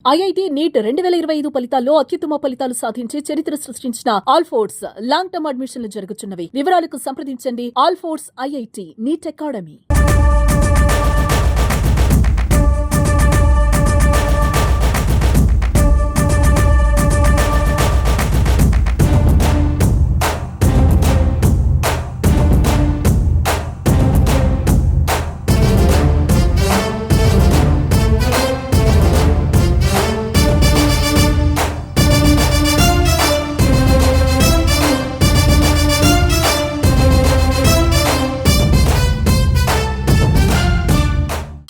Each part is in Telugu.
ఐఐటి నీట్ 2025 ఫలితాల్లో అత్యుత్తమ ఫలితాలు సాధించి చరిత్ర సృష్టించిన ఆల్ఫోర్డ్స్ లాంగ్ టర్మ్ అడ్మిషన్లు జరుగుతున్నవి. వివరాలకు సంప్రదించండి Alphores IIT NEET academy.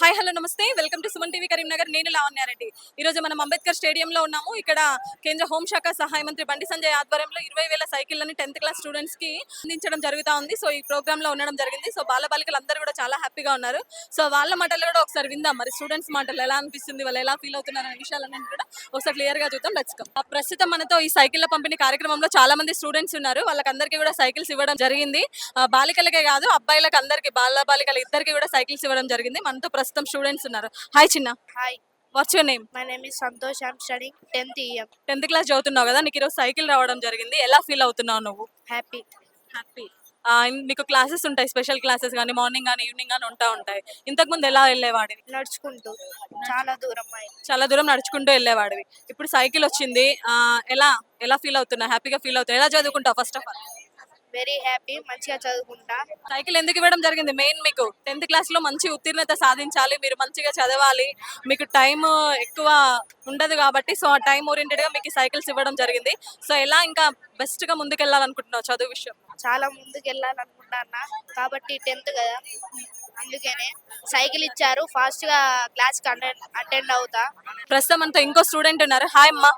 Hi hello నమస్తే, welcome to Suman TV Karimnagar. నేను లావణ్యారెడ్డి. ఈరోజు మనం అంబేద్కర్ స్టేడియంలో ఉన్నాము. ఇక్కడ కేంద్ర హోంశాఖ సహాయ మంత్రి బండి సంజయ్ ఆధ్వర్యంలో 20,000 సైకిళ్లని 10th క్లాస్ స్టూడెంట్స్ కి అందించడం జరుగుతూ ఉంది. సో ఈ ప్రోగ్రామ్ లో ఉండడం జరిగింది. సో బాలబాలికలు అందరూ కూడా చాలా హ్యాపీగా ఉన్నారు. సో వాళ్ళ మాటలు కూడా ఒకసారి విందాం. మరి స్టూడెంట్స్ మాటలు ఎలా అనిపిస్తుంది, వాళ్ళు ఎలా ఫీల్ అవుతున్నారు అనే విషయాలన్నీ కూడా ఒకసారి క్లియర్ గా చూద్దాం. Let's go. ప్రస్తుతం మనతో ఈ సైకిళ్ల పంపిణీ కార్యక్రమంలో చాలా మంది స్టూడెంట్స్ ఉన్నారు. వాళ్ళకందరికీ కూడా సైకిల్స్ ఇవ్వడం జరిగింది. బాలికలకే కాదు, అబ్బాయిలకు అందరికి, బాలబాలికలు ఇద్దరికి కూడా సైకిల్స్ ఇవ్వడం జరిగింది. మనతో ప్రస్తుతం స్టూడెంట్స్ ఉన్నారు. హాయ్ చిన్న. Hi, what's your name? my name is Santosh. I'm studying 10th year. 10th class చదువుతున్నావు కదా, నీకు ఈరోజు సైకిల్ రావడం జరిగింది. ఎలా ఫీల్ అవుతున్నావు నువ్వు? Happy. హ్యాపీ. మీకు క్లాసెస్ ఉంటాయి, స్పెషల్ క్లాసెస్ కానీ మార్నింగ్ కానీ ఈవినింగ్ కానీ ఉంటాయి. ఇంతకు ముందు ఎలా వెళ్ళేవాడివి? నడుచుకుంటూ చాలా దూరం అయింది. చాలా దూరం నడుచుకుంటూ వెళ్ళేవాడివి. ఇప్పుడు సైకిల్ వచ్చింది. ఎలా ఎలా ఫీల్ అవుతున్నా? హ్యాపీగా ఫీల్ అవుతున్నా? ఎలా చదువుకుంటావు? First of all very happy. మంచిగా చదువుకుంటా. సైకిల్ ఎందుకు ఇవ్వడం జరిగింది? మెయిన్ మీకు 10th క్లాస్ లో మంచి ఉత్తీర్ణత సాధించాలి, మీరు మంచిగా చదవాలి, మీకు టైం ఎక్కువ ఉండదు కాబట్టి, సో ఆ టైం ఓరియంటెడ్ గా మీకు సైకిల్స్ ఇవ్వడం జరిగింది. సో ఎలా ఇంకా బెస్ట్ గా ముందుకెళ్ళాలనుకుంటున్నావు చదువు విషయం? చాలా ముందుకు వెళ్ళాలనుకుంటున్నా కాబట్టి 10th కదా, అందుకనే సైకిల్ ఇచ్చారు. ఫాస్ట్ గా క్లాస్ కి అటెండ్ అవుతా. ప్రస్తుతం అంతా ఇంకో స్టూడెంట్ ఉన్నారు. హాయ్ అమ్మా.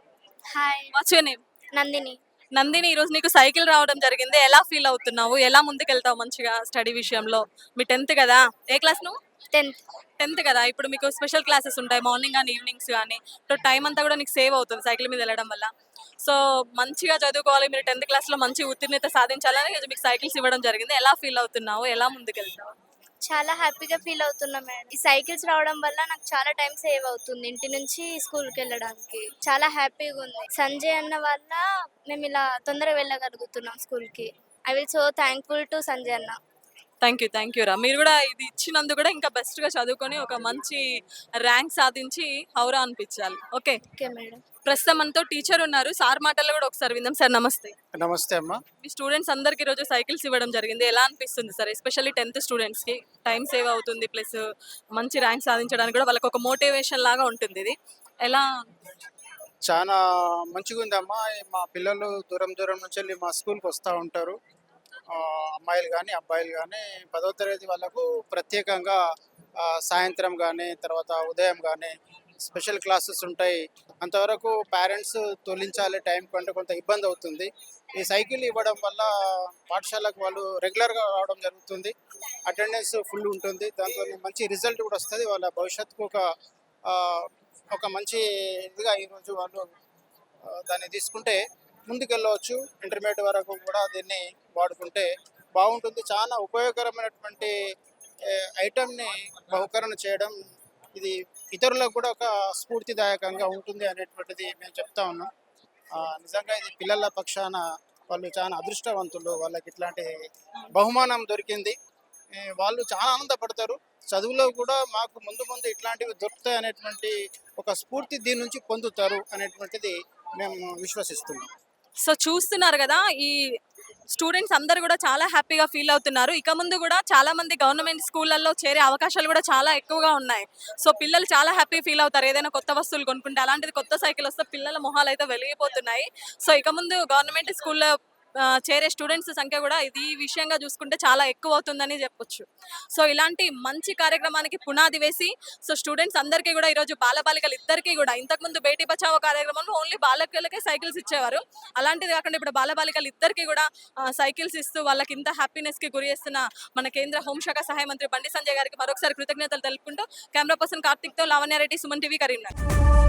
Hi, what's your name? Nandini. Nandini, ఈ రోజు నీకు సైకిల్ రావడం జరిగింది. ఎలా ఫీల్ అవుతున్నావు? ఎలా ముందుకెళ్తావు మంచిగా స్టడీ విషయంలో? మీ 10th కదా, ఏ క్లాస్ నువ్వు? 10th. 10th కదా, ఇప్పుడు మీకు స్పెషల్ క్లాసెస్ ఉంటాయి మార్నింగ్ కానీ ఈవినింగ్స్ కానీ. సో టైం అంతా కూడా నీకు సేవ్ అవుతుంది సైకిల్ మీద వెళ్ళడం వల్ల. సో మంచిగా చదువుకోవాలి, మీరు 10th క్లాస్లో మంచి ఉత్తీర్ణత సాధించాలని ఈరోజు మీకు సైకిల్స్ ఇవ్వడం జరిగింది. ఎలా ఫీల్ అవుతున్నావు? ఎలా ముందుకెళ్తావు? చాలా హ్యాపీగా ఫీల్ అవుతున్నా మేడం. ఈ సైకిల్స్ రావడం వల్ల నాకు చాలా టైం సేవ్ అవుతుంది ఇంటి నుంచి స్కూల్కి వెళ్ళడానికి. చాలా హ్యాపీగా ఉంది. సంజయ్ అన్న వల్ల మేము ఇలా తొందరగా వెళ్ళగలుగుతున్నాం స్కూల్కి. I will so thankful to Sanjay అన్న. థ్యాంక్ యూ రా. మీరు కూడా ఇది ఇచ్చినందుకు కూడా ఇంకా బెస్ట్గా చదువుకొని ఒక మంచి ర్యాంక్ సాధించి హౌరా అనిపించాలి. Okay okay madam. ప్రస్తుతం మనతో టీచర్ ఉన్నారు. సార్ మాటలు కూడా ఒకసారి విందాం. సార్ నమస్తే. నమస్తే అమ్మా. మీ స్టూడెంట్స్ అందరికి ఈరోజు సైకిల్స్ ఇవ్వడం జరిగింది. ఎలా అనిపిస్తుంది సార్? ఎస్పెషల్లీ 10th స్టూడెంట్స్ కి టైం సేవ్ అవుతుంది, ప్లస్ మంచి ర్యాంక్ సాధించడానికి కూడా వాళ్ళకి ఒక మోటివేషన్ లాగా ఉంటుంది. ఇది ఎలా? చాలా మంచిగా ఉందమ్మా. మా పిల్లలు దూరం దూరం నుంచి వెళ్ళి మా స్కూల్కి వస్తూ ఉంటారు. అమ్మాయిలు కానీ అబ్బాయిలు కానీ 10వ తరగతి వాళ్ళకు ప్రత్యేకంగా సాయంత్రం కానీ తర్వాత ఉదయం కానీ స్పెషల్ క్లాసెస్ ఉంటాయి. అంతవరకు పేరెంట్స్ తొలించాలి టైం కంటే కొంత ఇబ్బంది అవుతుంది. ఈ సైకిల్ ఇవ్వడం వల్ల పాఠశాలకు వాళ్ళు రెగ్యులర్గా రావడం జరుగుతుంది. అటెండెన్స్ ఫుల్ ఉంటుంది. దాంతో మంచి రిజల్ట్ కూడా వస్తుంది. వాళ్ళ భవిష్యత్తుకు ఒక మంచి ఇదిగా ఈరోజు వాళ్ళు దాన్ని తీసుకుంటే ముందుకెళ్ళవచ్చు. ఇంటర్మీడియట్ వరకు కూడా దీన్ని వాడుకుంటే బాగుంటుంది. చాలా ఉపయోగకరమైనటువంటి ఐటమ్ని బహుకరణ చేయడం ఇది ఇతరులకు కూడా ఒక స్ఫూర్తిదాయకంగా ఉంటుంది అనేటువంటిది మేము చెప్తా ఉన్నాం. నిజంగా ఇది పిల్లల పక్షాన వాళ్ళు చాలా అదృష్టవంతులు. వాళ్ళకి ఇట్లాంటి బహుమానం దొరికింది. వాళ్ళు చాలా ఆనందపడతారు. చదువులో కూడా మాకు ముందు ఇట్లాంటివి దొరుకుతాయి అనేటువంటి ఒక స్ఫూర్తి దీని నుంచి పొందుతారు అనేటువంటిది మేము విశ్వసిస్తున్నాం. సో చూస్తున్నారు కదా, ఈ స్టూడెంట్స్ అందరు కూడా చాలా హ్యాపీగా ఫీల్ అవుతున్నారు. ఇక ముందు కూడా చాలా మంది గవర్నమెంట్ స్కూళ్ళల్లో చేరే అవకాశాలు కూడా చాలా ఎక్కువగా ఉన్నాయి. సో పిల్లలు చాలా హ్యాపీ ఫీల్ అవుతారు ఏదైనా కొత్త వస్తువులు కొనుక్కుంటే. అలాంటిది కొత్త సైకిల్ వస్తే పిల్లల మొహాలు అయితే వెలిగిపోతున్నాయి. సో ఇక ముందు గవర్నమెంట్ స్కూల్లో చేరే స్టూడెంట్స్ సంఖ్య కూడా ఇది ఈ విషయంగా చూసుకుంటే చాలా ఎక్కువ అవుతుందని చెప్పొచ్చు. సో ఇలాంటి మంచి కార్యక్రమానికి పునాది వేసి, సో స్టూడెంట్స్ అందరికీ కూడా ఈరోజు బాలబాలికలు ఇద్దరికీ కూడా, ఇంతకుముందు బేటీ బచావో కార్యక్రమంలో ఓన్లీ బాలకులకే సైకిల్స్ ఇచ్చేవారు. అలాంటిది కాకుండా ఇప్పుడు బాలబాలికలు ఇద్దరికీ కూడా సైకిల్స్ ఇస్తూ వాళ్ళకి ఇంత హ్యాపీనెస్కి గురి చేస్తున్న మన కేంద్ర హోంశాఖ సహాయ మంత్రి బండి సంజయ్ గారికి మరొకసారి కృతజ్ఞతలు తెలుపుకుంటూ కెమెరా పర్సన్ కార్తిక్తో లావణ్యారెడ్డి, సుమన్ టీవీ, కరీంనగర్.